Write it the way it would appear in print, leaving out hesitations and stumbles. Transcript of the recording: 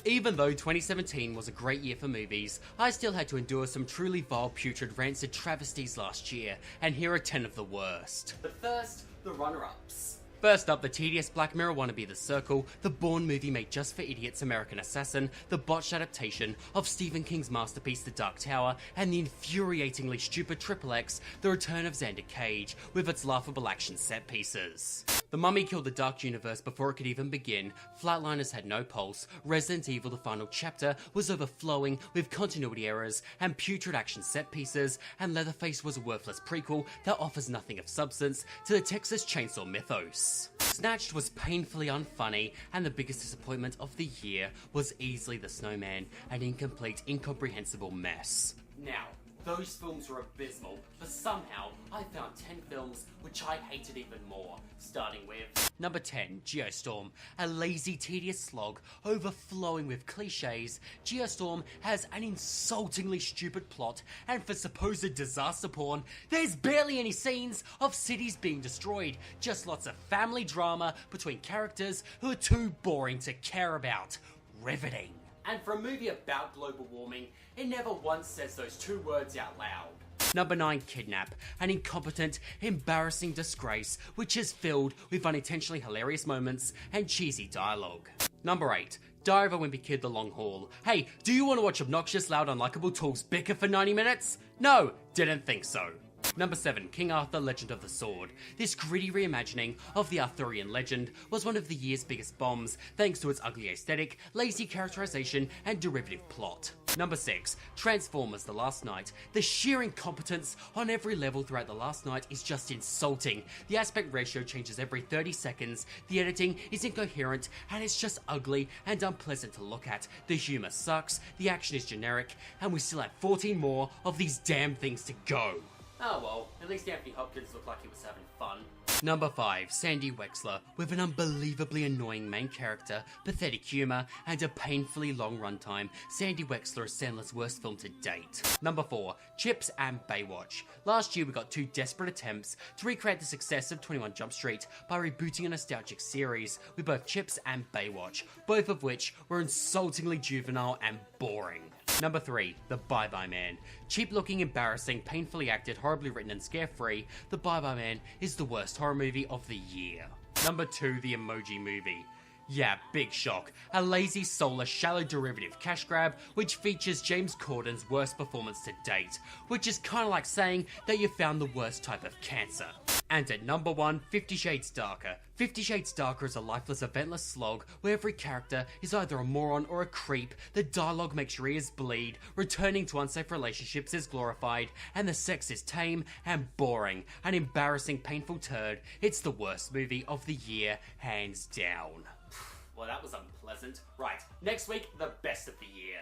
Even though 2017 was a great year for movies, I still had to endure some truly vile, putrid, rancid travesties last year, and here are 10 of the worst. But first, the runner-ups. First up, the tedious Black Mirror wannabe The Circle, the Bourne movie made just for idiots American Assassin, the botched adaptation of Stephen King's masterpiece The Dark Tower, and the infuriatingly stupid XXX, The Return of Xander Cage, with its laughable action set pieces. The Mummy killed the Dark Universe before it could even begin, Flatliners had no pulse, Resident Evil The Final Chapter was overflowing with continuity errors and putrid action set pieces, and Leatherface was a worthless prequel that offers nothing of substance to the Texas Chainsaw mythos. Snatched was painfully unfunny, and the biggest disappointment of the year was easily The Snowman, an incomplete, incomprehensible mess. Now, those films were abysmal, but somehow I found 10 films which I hated even more, starting with number 10, Giostorm. A lazy, tedious slog, overflowing with cliches, Giostorm has an insultingly stupid plot, and for supposed disaster porn, there's barely any scenes of cities being destroyed, just lots of family drama between characters who are too boring to care about. Riveting. And for a movie about global warming, it never once says those two words out loud. Number 9, Kidnap. An incompetent, embarrassing disgrace which is filled with unintentionally hilarious moments and cheesy dialogue. Number 8, Diary of a Wimpy Kid: The Long Haul. Hey, do you want to watch obnoxious, loud, unlikable tools bicker for 90 minutes? No, didn't think so. Number 7, King Arthur: Legend of the Sword. This gritty reimagining of the Arthurian legend was one of the year's biggest bombs, thanks to its ugly aesthetic, lazy characterization, and derivative plot. Number 6, Transformers: The Last Knight. The sheer incompetence on every level throughout The Last Knight is just insulting. The aspect ratio changes every 30 seconds, the editing is incoherent, and it's just ugly and unpleasant to look at. The humor sucks, the action is generic, and we still have 14 more of these damn things to go. Oh well, at least Anthony Hopkins looked like he was having fun. Number 5, Sandy Wexler, with an unbelievably annoying main character, pathetic humour, and a painfully long runtime. Sandy Wexler is Sandler's worst film to date. Number 4, Chips and Baywatch. Last year we got 2 desperate attempts to recreate the success of 21 Jump Street by rebooting a nostalgic series with both Chips and Baywatch, both of which were insultingly juvenile and boring. Number 3, The Bye Bye Man. Cheap looking, embarrassing, painfully acted, horribly written and scare-free, The Bye Bye Man is the worst horror movie of the year. Number 2, The Emoji Movie. Yeah, big shock. A lazy, soulless, shallow derivative cash grab which features James Corden's worst performance to date, which is kinda like saying that you found the worst type of cancer. And at number 1, 50 Shades Darker. 50 Shades Darker is a lifeless, eventless slog where every character is either a moron or a creep, the dialogue makes your ears bleed, returning to unsafe relationships is glorified, and the sex is tame and boring. An embarrassing, painful turd. It's the worst movie of the year, hands down. Well, that was unpleasant. Right, next week, the best of the year.